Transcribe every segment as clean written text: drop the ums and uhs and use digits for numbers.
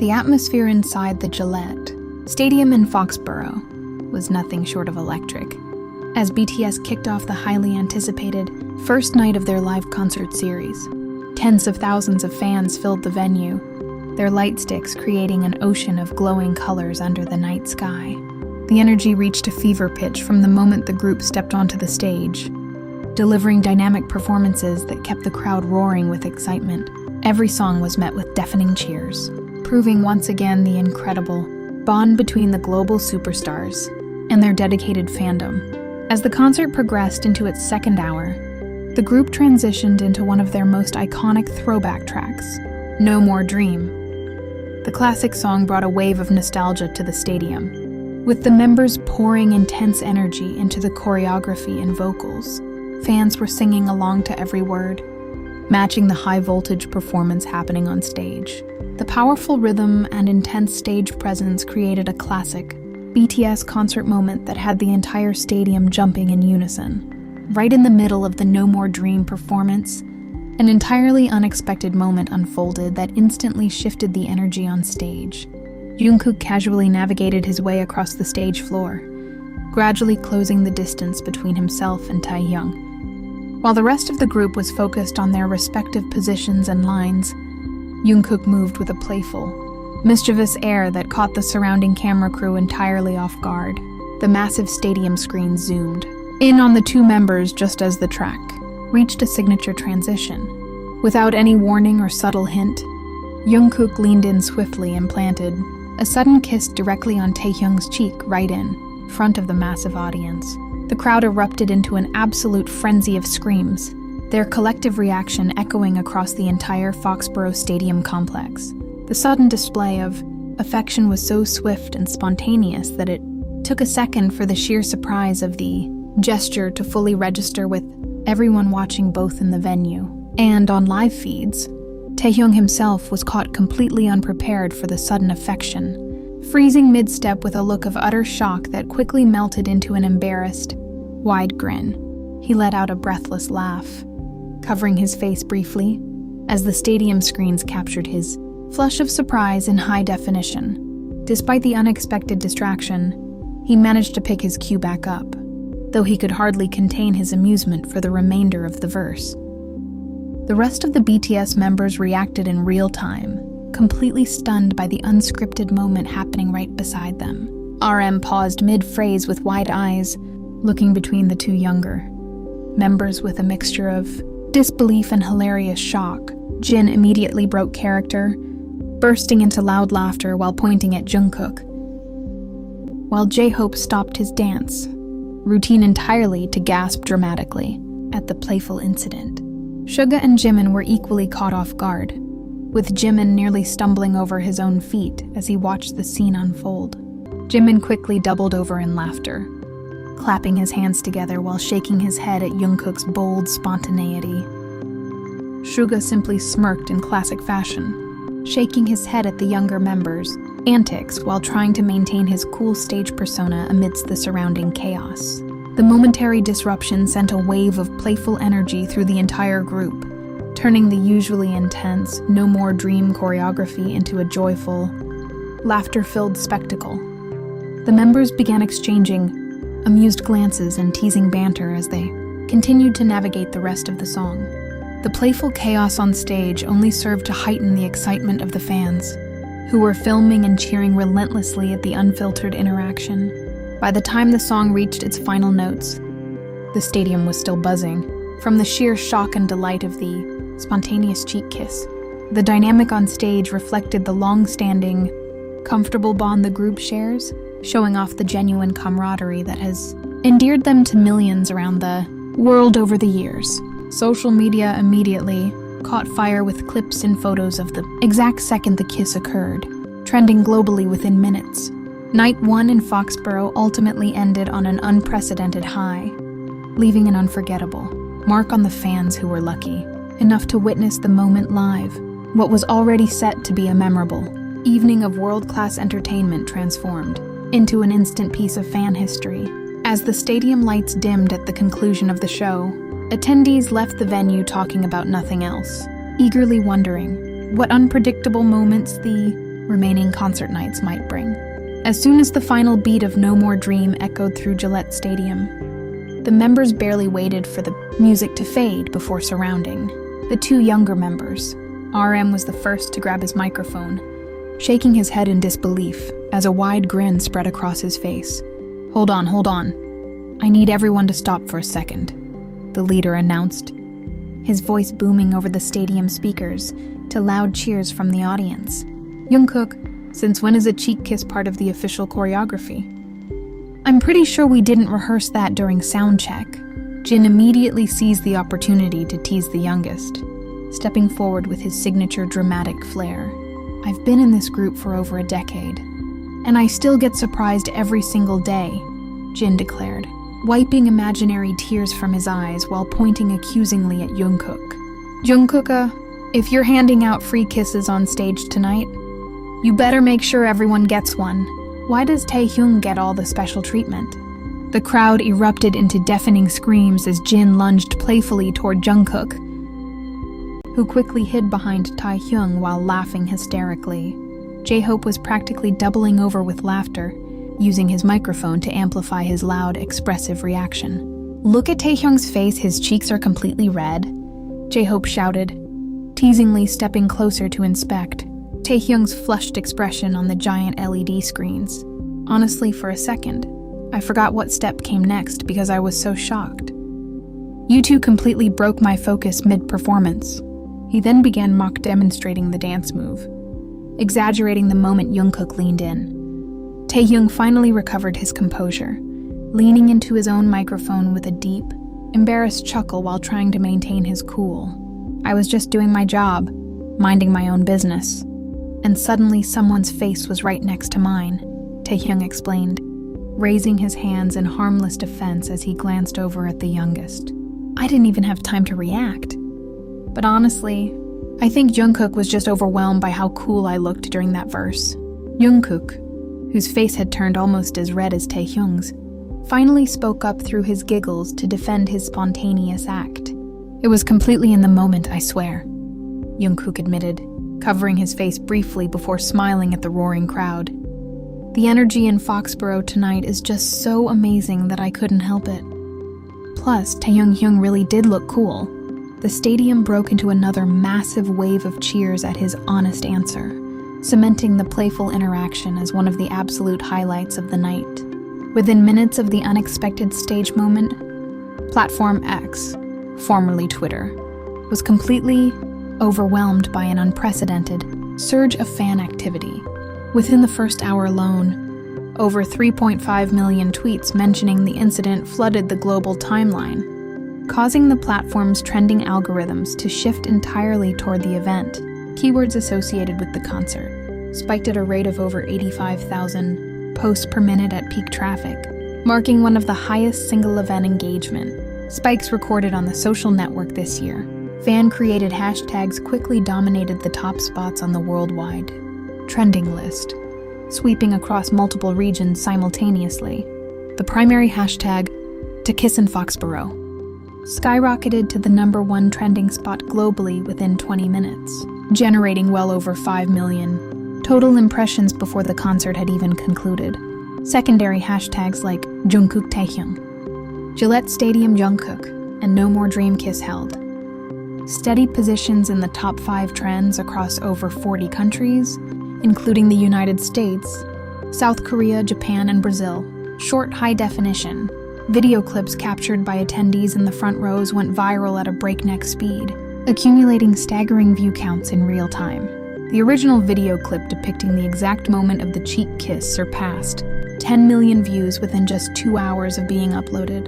The atmosphere inside the Gillette Stadium in Foxborough was nothing short of electric, as BTS kicked off the highly anticipated first night of their live concert series. Tens of thousands of fans filled the venue, their light sticks creating an ocean of glowing colors under the night sky. The energy reached a fever pitch from the moment the group stepped onto the stage, delivering dynamic performances that kept the crowd roaring with excitement. Every song was met with deafening cheers, proving once again the incredible bond between the global superstars and their dedicated fandom. As the concert progressed into its second hour, the group transitioned into one of their most iconic throwback tracks, No More Dream. The classic song brought a wave of nostalgia to the stadium, with the members pouring intense energy into the choreography and vocals. Fans were singing along to every word, matching the high-voltage performance happening on stage. The powerful rhythm and intense stage presence created a classic BTS concert moment that had the entire stadium jumping in unison. Right in the middle of the No More Dream performance, an entirely unexpected moment unfolded that instantly shifted the energy on stage. Jungkook casually navigated his way across the stage floor, gradually closing the distance between himself and Taehyung. While the rest of the group was focused on their respective positions and lines, Jungkook moved with a playful, mischievous air that caught the surrounding camera crew entirely off guard. The massive stadium screen zoomed in on the two members just as the track reached a signature transition. Without any warning or subtle hint, Jungkook leaned in swiftly and planted a sudden kiss directly on Taehyung's cheek right in front of the massive audience. The crowd erupted into an absolute frenzy of screams, their collective reaction echoing across the entire Foxborough Stadium complex. The sudden display of affection was so swift and spontaneous that it took a second for the sheer surprise of the gesture to fully register with everyone watching both in the venue and on live feeds. Taehyung himself was caught completely unprepared for the sudden affection, freezing mid-step with a look of utter shock that quickly melted into an embarrassed, wide grin. He let out a breathless laugh, covering his face briefly, as the stadium screens captured his flush of surprise in high definition. Despite the unexpected distraction, he managed to pick his cue back up, though he could hardly contain his amusement for the remainder of the verse. The rest of the BTS members reacted in real time, completely stunned by the unscripted moment happening right beside them. RM paused mid-phrase with wide eyes, looking between the two younger members with a mixture of disbelief and hilarious shock. Jin immediately broke character, bursting into loud laughter while pointing at Jungkook, while JHOPE stopped his dance routine entirely to gasp dramatically at the playful incident. Suga and Jimin were equally caught off guard, with Jimin nearly stumbling over his own feet as he watched the scene unfold. Jimin quickly doubled over in laughter, clapping his hands together while shaking his head at Jungkook's bold spontaneity. Suga simply smirked in classic fashion, shaking his head at the younger members' antics while trying to maintain his cool stage persona amidst the surrounding chaos. The momentary disruption sent a wave of playful energy through the entire group, turning the usually intense No More Dream choreography into a joyful, laughter-filled spectacle. The members began exchanging amused glances and teasing banter as they continued to navigate the rest of the song. The playful chaos on stage only served to heighten the excitement of the fans, who were filming and cheering relentlessly at the unfiltered interaction. By the time the song reached its final notes, the stadium was still buzzing from the sheer shock and delight of the spontaneous cheek kiss. The dynamic on stage reflected the long-standing, comfortable bond the group shares, showing off the genuine camaraderie that has endeared them to millions around the world over the years. Social media immediately caught fire with clips and photos of the exact second the kiss occurred, trending globally within minutes. Night 1 in Foxborough ultimately ended on an unprecedented high, leaving an unforgettable mark on the fans who were lucky enough to witness the moment live. What was already set to be a memorable evening of world-class entertainment transformed into an instant piece of fan history. As the stadium lights dimmed at the conclusion of the show, attendees left the venue talking about nothing else, eagerly wondering what unpredictable moments the remaining concert nights might bring. As soon as the final beat of No More Dream echoed through Gillette Stadium, the members barely waited for the music to fade before surrounding the two younger members. RM was the first to grab his microphone, shaking his head in disbelief as a wide grin spread across his face. Hold on. I need everyone to stop for a second," the leader announced, his voice booming over the stadium speakers to loud cheers from the audience. "Jungkook, since when is a cheek kiss part of the official choreography?" "I'm pretty sure we didn't rehearse that during sound check." Jin immediately seized the opportunity to tease the youngest, stepping forward with his signature dramatic flair. "I've been in this group for over a decade, and I still get surprised every single day," Jin declared, wiping imaginary tears from his eyes while pointing accusingly at Jungkook. "Jungkook, if you're handing out free kisses on stage tonight, you better make sure everyone gets one. Why does Taehyung get all the special treatment?" The crowd erupted into deafening screams as Jin lunged playfully toward Jungkook, who quickly hid behind Taehyung while laughing hysterically. JHOPE was practically doubling over with laughter, using his microphone to amplify his loud, expressive reaction. "Look at Taehyung's face, his cheeks are completely red," JHOPE shouted, teasingly stepping closer to inspect Taehyung's flushed expression on the giant LED screens. Honestly, for a second, I forgot what step came next because I was so shocked. "You two completely broke my focus mid-performance." He then began mock demonstrating the dance move, exaggerating the moment Jungkook leaned in. Taehyung finally recovered his composure, leaning into his own microphone with a deep, embarrassed chuckle while trying to maintain his cool. "I was just doing my job, minding my own business. And suddenly someone's face was right next to mine," Taehyung explained, raising his hands in harmless defense as he glanced over at the youngest. "I didn't even have time to react. But honestly, I think Jungkook was just overwhelmed by how cool I looked during that verse." Jungkook, whose face had turned almost as red as Taehyung's, finally spoke up through his giggles to defend his spontaneous act. "It was completely in the moment, I swear," Jungkook admitted, covering his face briefly before smiling at the roaring crowd. "The energy in Foxborough tonight is just so amazing that I couldn't help it. Plus, Taehyung really did look cool." The stadium broke into another massive wave of cheers at his honest answer, cementing the playful interaction as one of the absolute highlights of the night. Within minutes of the unexpected stage moment, Platform X, formerly Twitter, was completely overwhelmed by an unprecedented surge of fan activity. Within the first hour alone, over 3.5 million tweets mentioning the incident flooded the global timeline, causing the platform's trending algorithms to shift entirely toward the event. Keywords associated with the concert spiked at a rate of over 85,000 posts per minute at peak traffic, marking one of the highest single event engagement spikes recorded on the social network this year. Fan-created hashtags quickly dominated the top spots on the worldwide trending list, sweeping across multiple regions simultaneously. The primary hashtag, TAEKISSINFOXBOROUGH, skyrocketed to the #1 trending spot globally within 20 minutes, generating well over 5 million total impressions before the concert had even concluded. Secondary hashtags like Jungkook Taehyung, Gillette Stadium Jungkook, and No More Dream Kiss held steady positions in the top 5 trends across over 40 countries, including the United States, South Korea, Japan, and Brazil. Short high-definition video clips captured by attendees in the front rows went viral at a breakneck speed, accumulating staggering view counts in real time. The original video clip depicting the exact moment of the cheek kiss surpassed 10 million views within just 2 hours of being uploaded,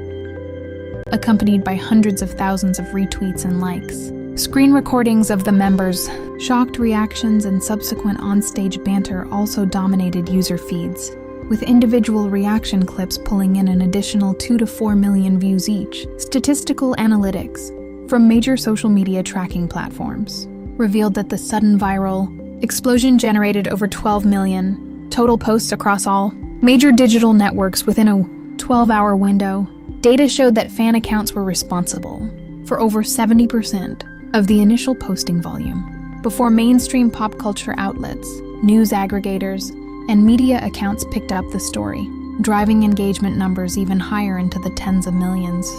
accompanied by hundreds of thousands of retweets and likes. Screen recordings of the members' shocked reactions and subsequent onstage banter also dominated user feeds, with individual reaction clips pulling in an additional 2 to 4 million views each. Statistical analytics from major social media tracking platforms revealed that the sudden viral explosion generated over 12 million total posts across all major digital networks within a 12-hour window. Data showed that fan accounts were responsible for over 70% of the initial posting volume, before mainstream pop culture outlets News aggregators and media accounts picked up the story, driving engagement numbers even higher into the tens of millions.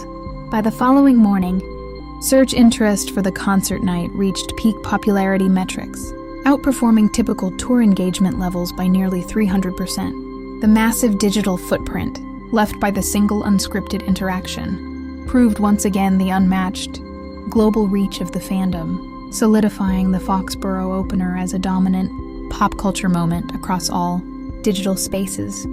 By the following morning, search interest for the concert night reached peak popularity metrics, outperforming typical tour engagement levels by nearly 300%. The massive digital footprint left by the single unscripted interaction proved once again the unmatched global reach of the fandom, solidifying the Foxborough opener as a dominant pop culture moment across all digital spaces.